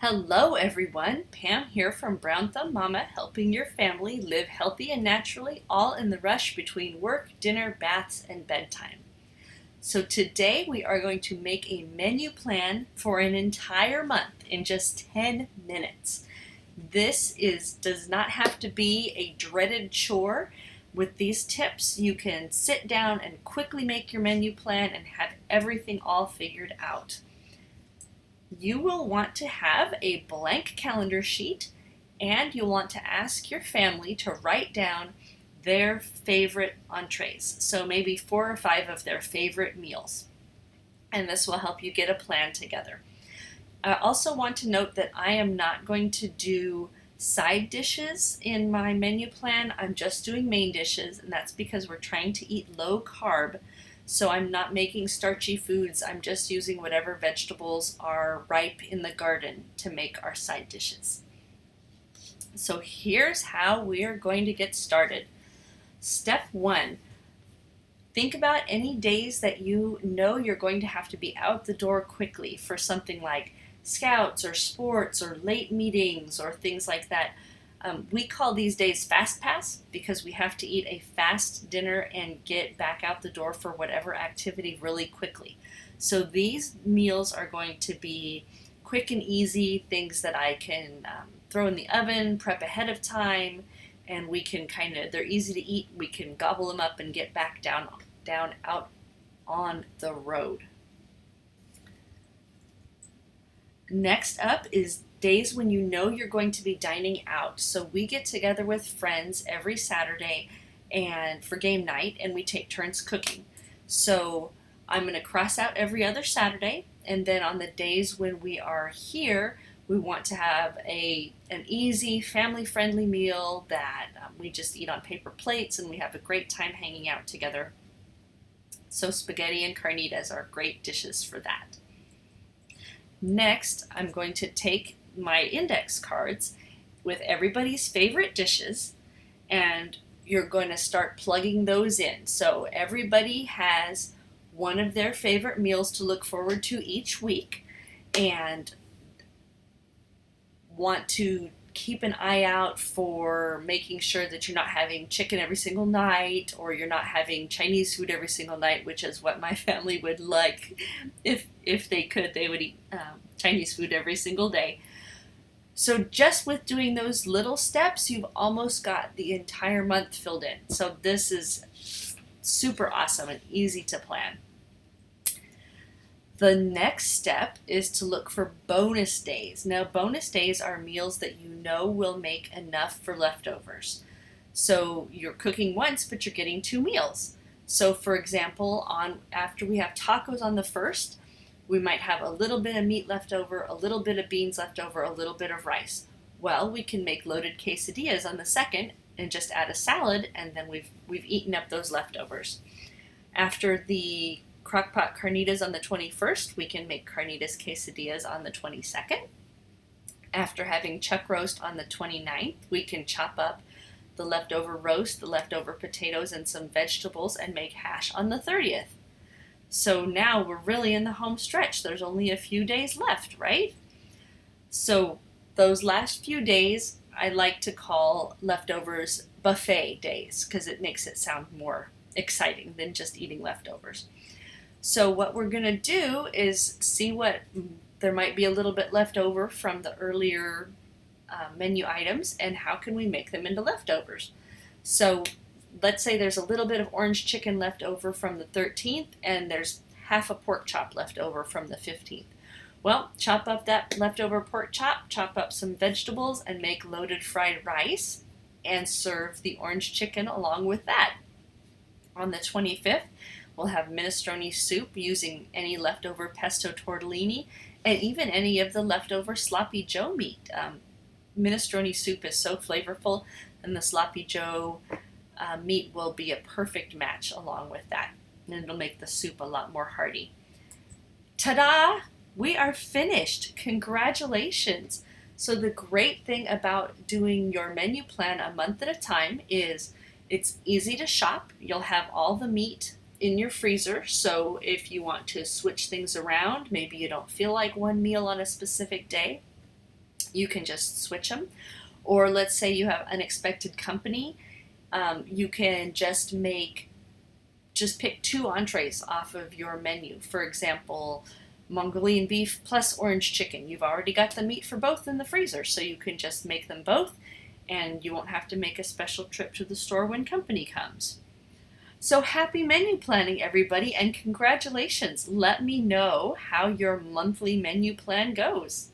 Hello everyone, Pam here from Brown Thumb Mama, helping your family live healthy and naturally, all in the rush between work, dinner, baths, and bedtime. So today we are going to make a menu plan for an entire month in just 10 minutes. Does not have to be a dreaded chore. With these tips, you can sit down and quickly make your menu plan and have everything all figured out. You will want to have a blank calendar sheet, and you'll want to ask your family to write down their favorite entrees. So maybe 4 or 5 of their favorite meals. And this will help you get a plan together. I also want to note that I am not going to do side dishes in my menu plan. I'm just doing main dishes, and that's because we're trying to eat low carb. So I'm not making starchy foods. I'm just using whatever vegetables are ripe in the garden to make our side dishes. So here's how we are going to get started. Step 1, think about any days that you know you're going to have to be out the door quickly for something like scouts or sports or late meetings or things like that. We call these days fast pass because we have to eat a fast dinner and get back out the door for whatever activity really quickly. So these meals are going to be quick and easy, things that I can throw in the oven, prep ahead of time, and we can they're easy to eat. We can gobble them up and get back down out on the road. Next up is days when you know you're going to be dining out. So we get together with friends every Saturday and for game night, and we take turns cooking. So I'm going to cross out every other Saturday, and then on the days when we are here, we want to have an easy, family-friendly meal that we just eat on paper plates, and we have a great time hanging out together. So spaghetti and carnitas are great dishes for that. Next, I'm going to take my index cards with everybody's favorite dishes, and you're going to start plugging those in. So everybody has one of their favorite meals to look forward to each week, and want to keep an eye out for making sure that you're not having chicken every single night, or you're not having Chinese food every single night, which is what my family would like. If they could, they would eat Chinese food every single day. So just with doing those little steps, you've almost got the entire month filled in. So this is super awesome and easy to plan. The next step is to look for bonus days. Now, bonus days are meals that you know will make enough for leftovers. So you're cooking once, but you're getting 2 meals. So for example, after we have tacos on the first, we might have a little bit of meat left over, a little bit of beans left over, a little bit of rice. Well, we can make loaded quesadillas on the second and just add a salad, and then we've eaten up those leftovers. After the crockpot carnitas on the 21st, we can make carnitas quesadillas on the 22nd. After having chuck roast on the 29th, we can chop up the leftover roast, the leftover potatoes, and some vegetables and make hash on the 30th. So now we're really in the home stretch. There's only a few days left, right? So those last few days I like to call leftovers buffet days because it makes it sound more exciting than just eating leftovers. So what we're going to do is see what there might be a little bit left over from the earlier menu items, and how can we make them into leftovers. So let's say there's a little bit of orange chicken left over from the 13th, and there's half a pork chop left over from the 15th. Well, chop up that leftover pork chop, chop up some vegetables, and make loaded fried rice, and serve the orange chicken along with that. On the 25th, we'll have minestrone soup using any leftover pesto tortellini, and even any of the leftover sloppy joe meat. Minestrone soup is so flavorful, and the sloppy joe meat will be a perfect match along with that, and it'll make the soup a lot more hearty. Ta-da! We are finished. Congratulations! So the great thing about doing your menu plan a month at a time is it's easy to shop. You'll have all the meat in your freezer, so if you want to switch things around, maybe you don't feel like one meal on a specific day, You can just switch them. Or let's say you have unexpected company, you can just pick two entrees off of your menu. For example, Mongolian beef plus orange chicken. You've already got the meat for both in the freezer, so you can just make them both, and you won't have to make a special trip to the store when company comes. So happy menu planning, everybody, and congratulations. Let me know how your monthly menu plan goes.